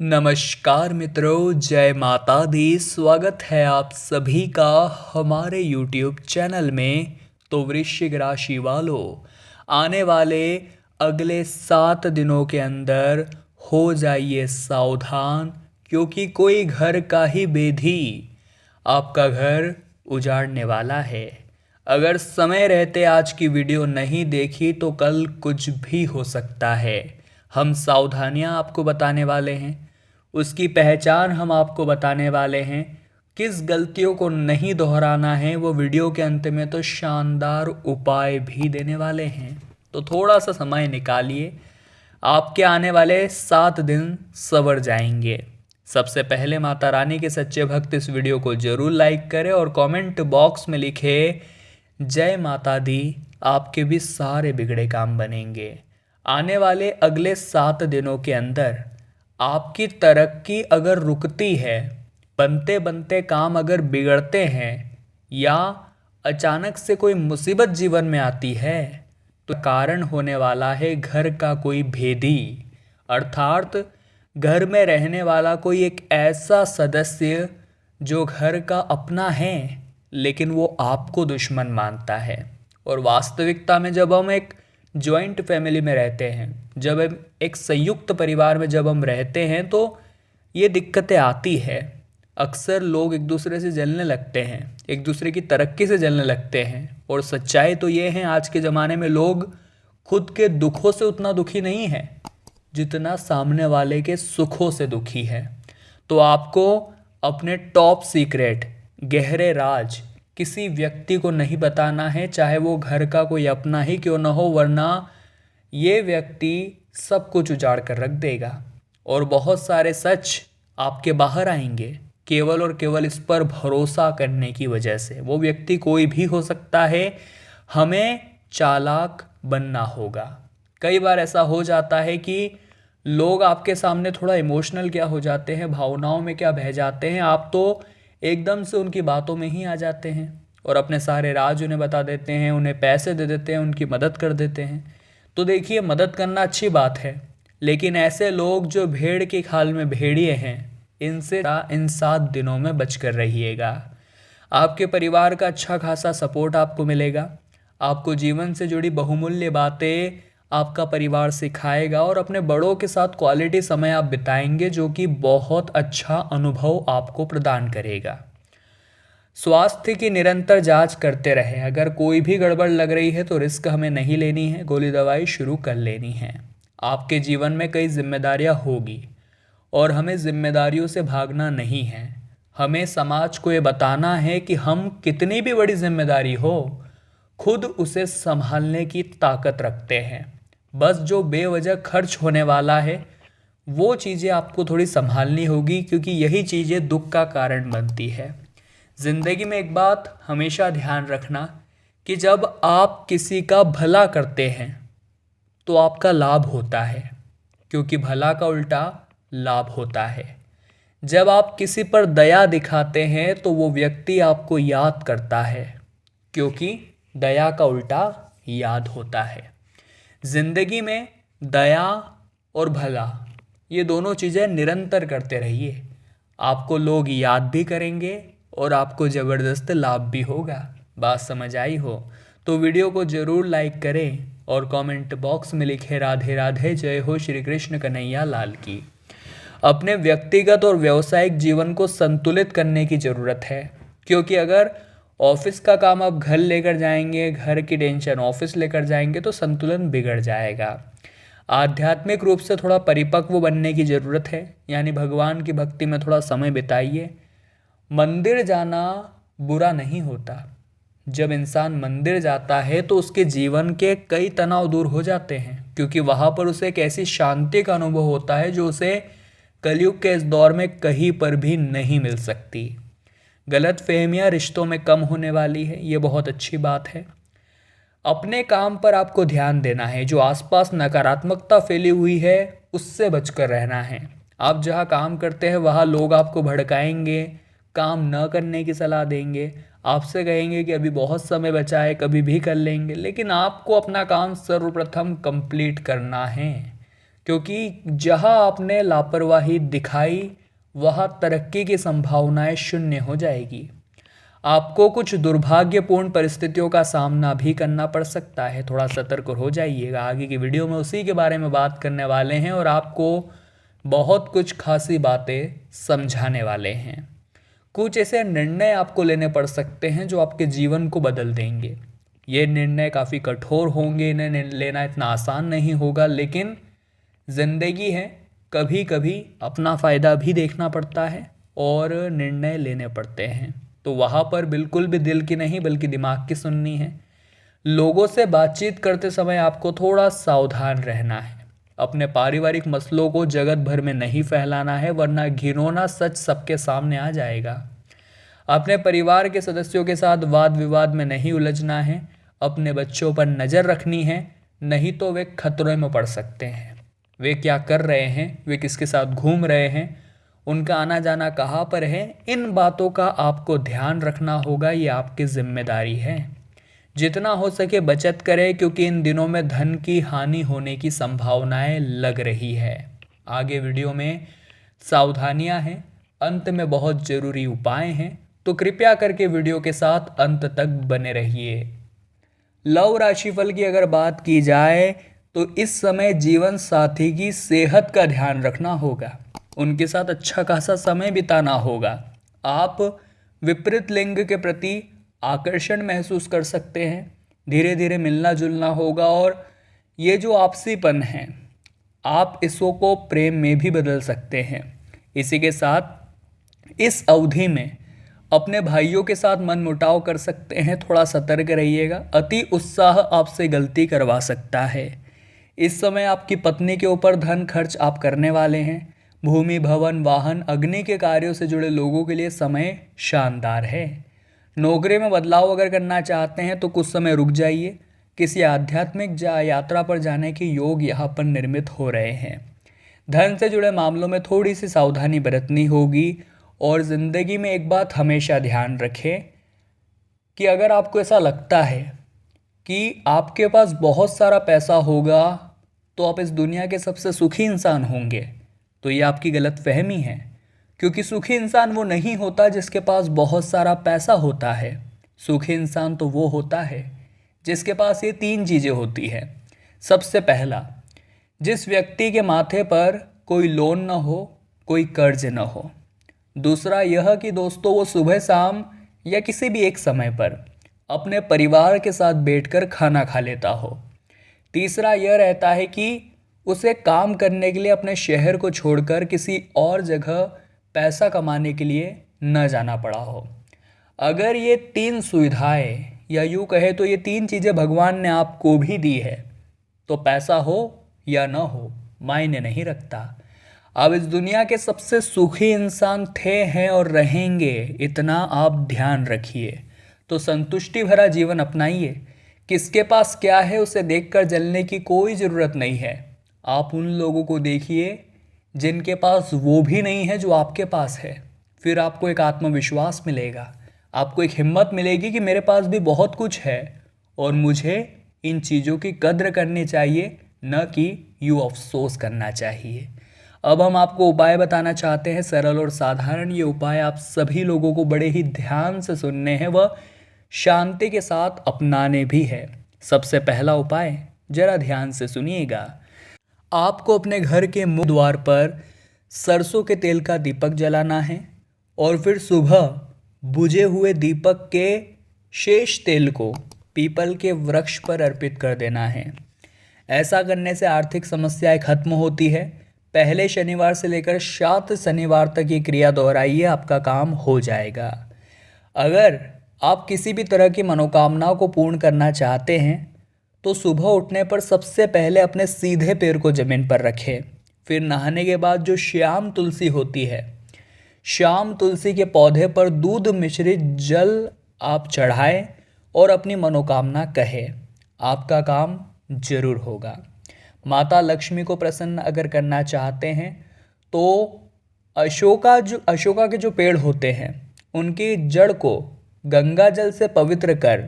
नमस्कार मित्रों, जय माता दी। स्वागत है आप सभी का हमारे YouTube चैनल में। तो वृश्चिक राशि वालों, आने वाले अगले 7 दिनों के अंदर हो जाइए सावधान, क्योंकि कोई घर का ही बेधी आपका घर उजाड़ने वाला है। अगर समय रहते आज की वीडियो नहीं देखी तो कल कुछ भी हो सकता है। हम सावधानियां आपको बताने वाले हैं, उसकी पहचान हम आपको बताने वाले हैं, किस गलतियों को नहीं दोहराना है वो वीडियो के अंत में तो शानदार उपाय भी देने वाले हैं। तो थोड़ा सा समय निकालिए, आपके आने वाले 7 दिन सवर जाएंगे। सबसे पहले माता रानी के सच्चे भक्त इस वीडियो को जरूर लाइक करें और कमेंट बॉक्स में लिखे जय माता दी। आपके भी सारे बिगड़े काम बनेंगे। आने वाले अगले 7 दिनों के अंदर आपकी तरक्की अगर रुकती है, बनते बनते काम अगर बिगड़ते हैं या अचानक से कोई मुसीबत जीवन में आती है तो कारण होने वाला है घर का कोई भेदी, अर्थात घर में रहने वाला कोई एक ऐसा सदस्य जो घर का अपना है लेकिन वो आपको दुश्मन मानता है। और वास्तविकता में जब हम एक जॉइंट फैमिली में रहते हैं, जब हम एक संयुक्त परिवार में जब हम रहते हैं तो ये दिक्कतें आती है। अक्सर लोग एक दूसरे से जलने लगते हैं, एक दूसरे की तरक्की से जलने लगते हैं। और सच्चाई तो ये है, आज के ज़माने में लोग खुद के दुखों से उतना दुखी नहीं है जितना सामने वाले के सुखों से दुखी है। तो आपको अपने टॉप सीक्रेट, गहरे राज किसी व्यक्ति को नहीं बताना है, चाहे वो घर का कोई अपना ही क्यों ना हो, वरना ये व्यक्ति सब कुछ उजाड़ कर रख देगा। और बहुत सारे सच आपके बाहर आएंगे केवल और केवल इस पर भरोसा करने की वजह से। वो व्यक्ति कोई भी हो सकता है, हमें चालाक बनना होगा। कई बार ऐसा हो जाता है कि लोग आपके सामने थोड़ा इमोशनल क्या हो जाते हैं, भावनाओं में क्या बह जाते हैं, आप तो एकदम से उनकी बातों में ही आ जाते हैं और अपने सारे राज उन्हें बता देते हैं, उन्हें पैसे दे देते हैं, उनकी मदद कर देते हैं। तो देखिए, मदद करना अच्छी बात है, लेकिन ऐसे लोग जो भेड़ की खाल में भेड़िए हैं, इनसे इन 7 दिनों में बच कर रहिएगा। आपके परिवार का अच्छा खासा सपोर्ट आपको मिलेगा। आपको जीवन से जुड़ी बहुमूल्य बातें आपका परिवार सिखाएगा और अपने बड़ों के साथ क्वालिटी समय आप बिताएंगे, जो कि बहुत अच्छा अनुभव आपको प्रदान करेगा। स्वास्थ्य की निरंतर जांच करते रहें। अगर कोई भी गड़बड़ लग रही है तो रिस्क हमें नहीं लेनी है, गोली दवाई शुरू कर लेनी है। आपके जीवन में कई जिम्मेदारियां होगी और हमें जिम्मेदारियों से भागना नहीं है। हमें समाज को ये बताना है कि हम कितनी भी बड़ी जिम्मेदारी हो, खुद उसे संभालने की ताकत रखते हैं। बस जो बेवजह खर्च होने वाला है वो चीज़ें आपको थोड़ी संभालनी होगी, क्योंकि यही चीज़ें दुख का कारण बनती है। ज़िंदगी में एक बात हमेशा ध्यान रखना कि जब आप किसी का भला करते हैं तो आपका लाभ होता है, क्योंकि भला का उल्टा लाभ होता है। जब आप किसी पर दया दिखाते हैं तो वो व्यक्ति आपको याद करता है, क्योंकि दया का उल्टा याद होता है। जिंदगी में दया और भला, ये दोनों चीज़ें निरंतर करते रहिए। आपको लोग याद भी करेंगे और आपको ज़बरदस्त लाभ भी होगा। बात समझ आई हो तो वीडियो को ज़रूर लाइक करें और कमेंट बॉक्स में लिखे राधे राधे, जय हो श्री कृष्ण कन्हैया लाल की। अपने व्यक्तिगत और व्यावसायिक जीवन को संतुलित करने की ज़रूरत है, क्योंकि अगर ऑफिस का काम आप घर लेकर जाएंगे, घर की टेंशन ऑफिस लेकर जाएंगे तो संतुलन बिगड़ जाएगा। आध्यात्मिक रूप से थोड़ा परिपक्व बनने की ज़रूरत है, यानी भगवान की भक्ति में थोड़ा समय बिताइए। मंदिर जाना बुरा नहीं होता। जब इंसान मंदिर जाता है तो उसके जीवन के कई तनाव दूर हो जाते हैं, क्योंकि वहाँ पर उसे एक ऐसी शांति का अनुभव होता है जो उसे कलयुग के इस दौर में कहीं पर भी नहीं मिल सकती। गलत फहमियाँ रिश्तों में कम होने वाली है, ये बहुत अच्छी बात है। अपने काम पर आपको ध्यान देना है। जो आसपास नकारात्मकता फैली हुई है उससे बचकर रहना है। आप जहाँ काम करते हैं वहाँ लोग आपको भड़काएंगे, काम न करने की सलाह देंगे, आपसे कहेंगे कि अभी बहुत समय बचा है, कभी भी कर लेंगे, लेकिन आपको अपना काम सर्वप्रथम कंप्लीट करना है, क्योंकि जहां आपने लापरवाही दिखाई वहां तरक्की की संभावनाएं शून्य हो जाएगी। आपको कुछ दुर्भाग्यपूर्ण परिस्थितियों का सामना भी करना पड़ सकता है, थोड़ा सतर्क हो जाइएगा। आगे की वीडियो में उसी के बारे में बात करने वाले हैं और आपको बहुत कुछ खासी बातें समझाने वाले हैं। कुछ ऐसे निर्णय आपको लेने पड़ सकते हैं जो आपके जीवन को बदल देंगे। ये निर्णय काफ़ी कठोर होंगे, इन्हें लेना इतना आसान नहीं होगा, लेकिन ज़िंदगी है, कभी कभी अपना फ़ायदा भी देखना पड़ता है और निर्णय लेने पड़ते हैं। तो वहाँ पर बिल्कुल भी दिल की नहीं बल्कि दिमाग की सुननी है। लोगों से बातचीत करते समय आपको थोड़ा सावधान रहना है। अपने पारिवारिक मसलों को जगत भर में नहीं फैलाना है, वरना घिनौना सच सबके सामने आ जाएगा। अपने परिवार के सदस्यों के साथ वाद विवाद में नहीं उलझना है। अपने बच्चों पर नज़र रखनी है, नहीं तो वे खतरे में पड़ सकते हैं। वे क्या कर रहे हैं, वे किसके साथ घूम रहे हैं, उनका आना जाना कहाँ पर है, इन बातों का आपको ध्यान रखना होगा। ये आपकी जिम्मेदारी है। जितना हो सके बचत करें, क्योंकि इन दिनों में धन की हानि होने की संभावनाएं लग रही है। आगे वीडियो में सावधानियां हैं, अंत में बहुत ज़रूरी उपाय हैं, तो कृपया करके वीडियो के साथ अंत तक बने रहिए। लव राशिफल की अगर बात की जाए तो इस समय जीवन साथी की सेहत का ध्यान रखना होगा, उनके साथ अच्छा खासा समय बिताना होगा। आप विपरीत लिंग के प्रति आकर्षण महसूस कर सकते हैं, धीरे धीरे मिलना जुलना होगा और ये जो आपसीपन है आप इसको प्रेम में भी बदल सकते हैं। इसी के साथ इस अवधि में अपने भाइयों के साथ मनमुटाव कर सकते हैं, थोड़ा सतर्क रहिएगा। अति उत्साह आपसे गलती करवा सकता है। इस समय आपकी पत्नी के ऊपर धन खर्च आप करने वाले हैं। भूमि भवन वाहन अग्नि के कार्यों से जुड़े लोगों के लिए समय शानदार है। नौकरी में बदलाव अगर करना चाहते हैं तो कुछ समय रुक जाइए। किसी आध्यात्मिक यात्रा पर जाने के योग यहाँ पर निर्मित हो रहे हैं। धन से जुड़े मामलों में थोड़ी सी सावधानी बरतनी होगी। और ज़िंदगी में एक बात हमेशा ध्यान रखें कि अगर आपको ऐसा लगता है कि आपके पास बहुत सारा पैसा होगा तो आप इस दुनिया के सबसे सुखी इंसान होंगे, तो ये आपकी गलतफहमी है। क्योंकि सुखी इंसान वो नहीं होता जिसके पास बहुत सारा पैसा होता है। सुखी इंसान तो वो होता है जिसके पास ये 3 चीज़ें होती है। सबसे पहला, जिस व्यक्ति के माथे पर कोई लोन न हो, कोई कर्ज न हो। दूसरा यह कि दोस्तों वो सुबह शाम या किसी भी एक समय पर अपने परिवार के साथ बैठकर खाना खा लेता हो। तीसरा यह रहता है कि उसे काम करने के लिए अपने शहर को छोड़कर किसी और जगह पैसा कमाने के लिए न जाना पड़ा हो। अगर ये 3 सुविधाएं या यूँ कहे तो ये 3 चीज़ें भगवान ने आपको भी दी है, तो पैसा हो या न हो मायने नहीं रखता। आप इस दुनिया के सबसे सुखी इंसान थे, हैं और रहेंगे, इतना आप ध्यान रखिए। तो संतुष्टि भरा जीवन अपनाइए। किसके पास क्या है उसे देखकर जलने की कोई ज़रूरत नहीं है। आप उन लोगों को देखिए जिनके पास वो भी नहीं है जो आपके पास है। फिर आपको एक आत्मविश्वास मिलेगा, आपको एक हिम्मत मिलेगी कि मेरे पास भी बहुत कुछ है और मुझे इन चीज़ों की कद्र करनी चाहिए, न कि यूँ अफसोस करना चाहिए। अब हम आपको उपाय बताना चाहते हैं, सरल और साधारण। ये उपाय आप सभी लोगों को बड़े ही ध्यान से सुनने हैं व शांति के साथ अपनाने भी है। सबसे पहला उपाय जरा ध्यान से सुनिएगा। आपको अपने घर के मुख्य द्वार पर सरसों के तेल का दीपक जलाना है और फिर सुबह बुझे हुए दीपक के शेष तेल को पीपल के वृक्ष पर अर्पित कर देना है। ऐसा करने से आर्थिक समस्याएं खत्म होती है। पहले शनिवार से लेकर 7 शनिवार तक ये क्रिया दोहराइए, आपका काम हो जाएगा। अगर आप किसी भी तरह की मनोकामनाओं को पूर्ण करना चाहते हैं तो सुबह उठने पर सबसे पहले अपने सीधे पैर को ज़मीन पर रखें। फिर नहाने के बाद जो श्याम तुलसी होती है, श्याम तुलसी के पौधे पर दूध मिश्रित जल आप चढ़ाएं और अपनी मनोकामना कहें, आपका काम जरूर होगा। माता लक्ष्मी को प्रसन्न अगर करना चाहते हैं तो अशोका के जो पेड़ होते हैं उनकी जड़ को गंगा जल से पवित्र कर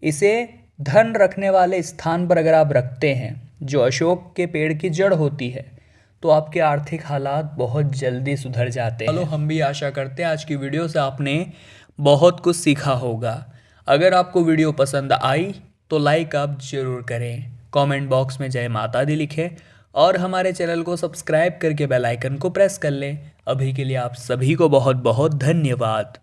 इसे धन रखने वाले स्थान पर अगर आप रखते हैं जो अशोक के पेड़ की जड़ होती है, तो आपके आर्थिक हालात बहुत जल्दी सुधर जाते हैं। चलो, हम भी आशा करते हैं आज की वीडियो से आपने बहुत कुछ सीखा होगा। अगर आपको वीडियो पसंद आई तो लाइक आप ज़रूर करें, कमेंट बॉक्स में जय माता दी लिखें और हमारे चैनल को सब्सक्राइब करके बेल आइकन को प्रेस कर लें। अभी के लिए आप सभी को बहुत बहुत धन्यवाद।